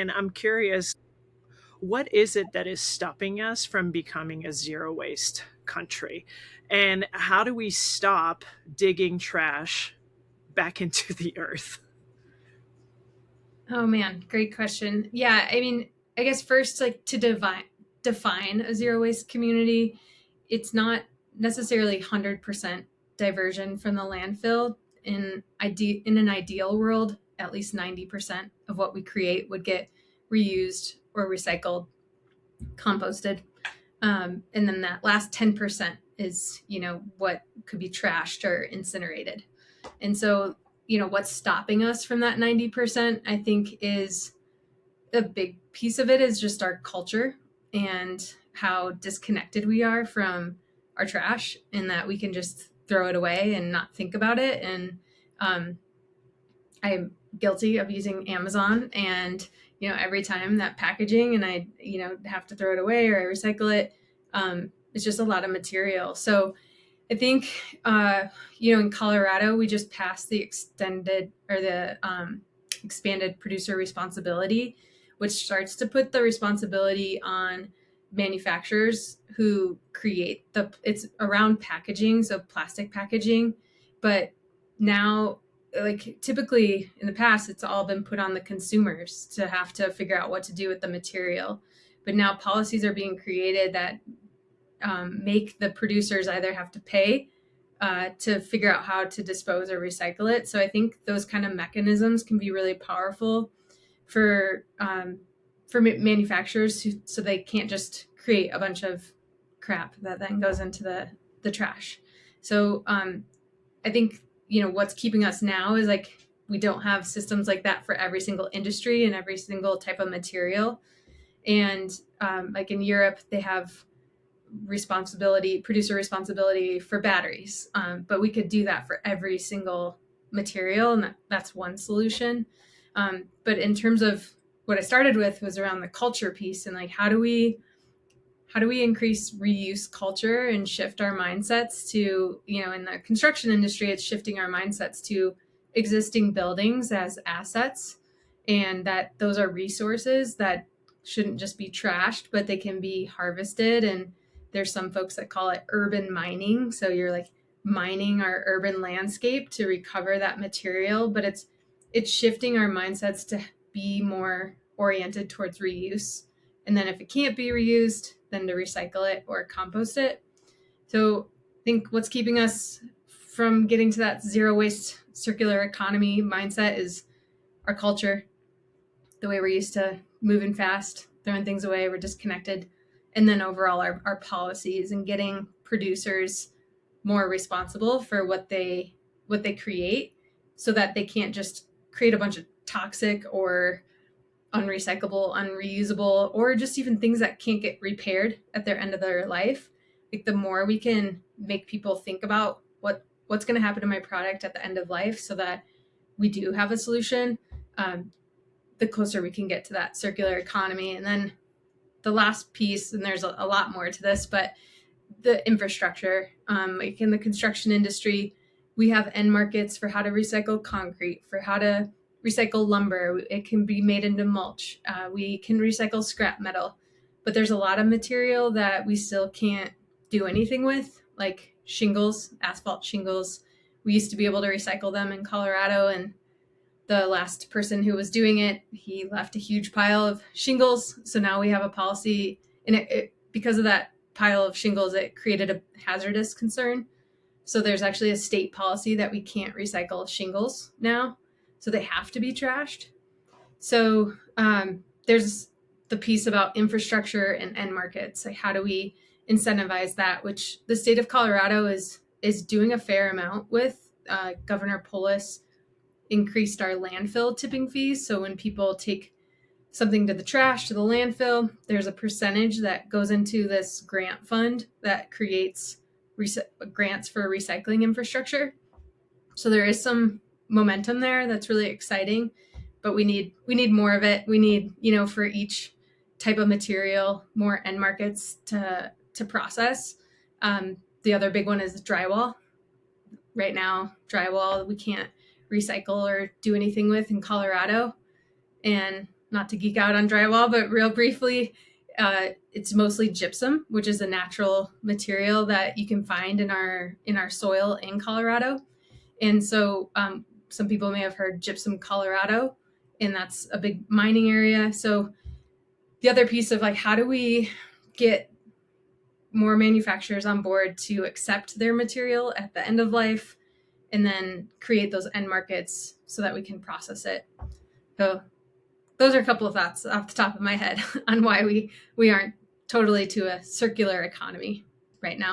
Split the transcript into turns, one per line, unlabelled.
And I'm curious, what is it that is stopping us from becoming a zero waste country? And how do we stop digging trash back into the earth?
Oh man, great question. Yeah, I mean, I guess first, like to define a zero waste community, it's not necessarily 100% diversion from the landfill. In an ideal world, at least 90% of what we create would get reused or recycled, composted, and then that last 10% is what could be trashed or incinerated. And so what's stopping us from that 90%, I think, is a big piece of it is just our culture and how disconnected we are from our trash, and that we can just throw it away and not think about it. And I'm guilty of using Amazon, and every time that packaging and I have to throw it away or I recycle it, it's just a lot of material. So I think in Colorado we just passed the expanded producer responsibility, which starts to put the responsibility on manufacturers who create it's around packaging, so plastic packaging. But now, like typically in the past, it's all been put on the consumers to have to figure out what to do with the material. But now policies are being created that make the producers either have to pay to figure out how to dispose or recycle it. So I think those kind of mechanisms can be really powerful for manufacturers so they can't just create a bunch of crap that then goes into the trash. So I think what's keeping us now is like we don't have systems like that for every single industry and every single type of material. And like in Europe, they have producer responsibility for batteries, but we could do that for every single material, and that's one solution. But in terms of what I started with was around the culture piece, and like how do we increase reuse culture and shift our mindsets to, in the construction industry, it's shifting our mindsets to existing buildings as assets, and that those are resources that shouldn't just be trashed, but they can be harvested. And there's some folks that call it urban mining. So you're like mining our urban landscape to recover that material, but it's shifting our mindsets to be more oriented towards reuse. And then if it can't be reused, then to recycle it or compost it. So I think what's keeping us from getting to that zero waste circular economy mindset is our culture, the way we're used to moving fast, throwing things away, we're disconnected. And then overall our policies and getting producers more responsible for what they create, so that they can't just create a bunch of toxic or unrecyclable, unreusable, or just even things that can't get repaired at their end of their life. Like the more we can make people think about what's going to happen to my product at the end of life, so that we do have a solution, the closer we can get to that circular economy. And then the last piece, and there's a lot more to this, but the infrastructure, like in the construction industry, we have end markets for how to recycle concrete, for how to recycle lumber. It can be made into mulch. We can recycle scrap metal, but there's a lot of material that we still can't do anything with, like shingles, asphalt shingles. We used to be able to recycle them in Colorado, and the last person who was doing it, he left a huge pile of shingles. So now we have a policy, and because of that pile of shingles, it created a hazardous concern. So there's actually a state policy that we can't recycle shingles now. So they have to be trashed. So there's the piece about infrastructure and end markets. Like how do we incentivize that, which the state of Colorado is doing a fair amount with. Governor Polis increased our landfill tipping fees. So when people take something to the trash, to the landfill, there's a percentage that goes into this grant fund that creates grants for recycling infrastructure. So there is some momentum there that's really exciting, but we need more of it. We need, for each type of material, more end markets to process. The other big one is drywall. Right now, drywall we can't recycle or do anything with in Colorado. And not to geek out on drywall, but real briefly, it's mostly gypsum, which is a natural material that you can find in our soil in Colorado. And so some people may have heard Gypsum, Colorado, and that's a big mining area. So the other piece of like, how do we get more manufacturers on board to accept their material at the end of life and then create those end markets so that we can process it? So those are a couple of thoughts off the top of my head on why we aren't totally to a circular economy right now.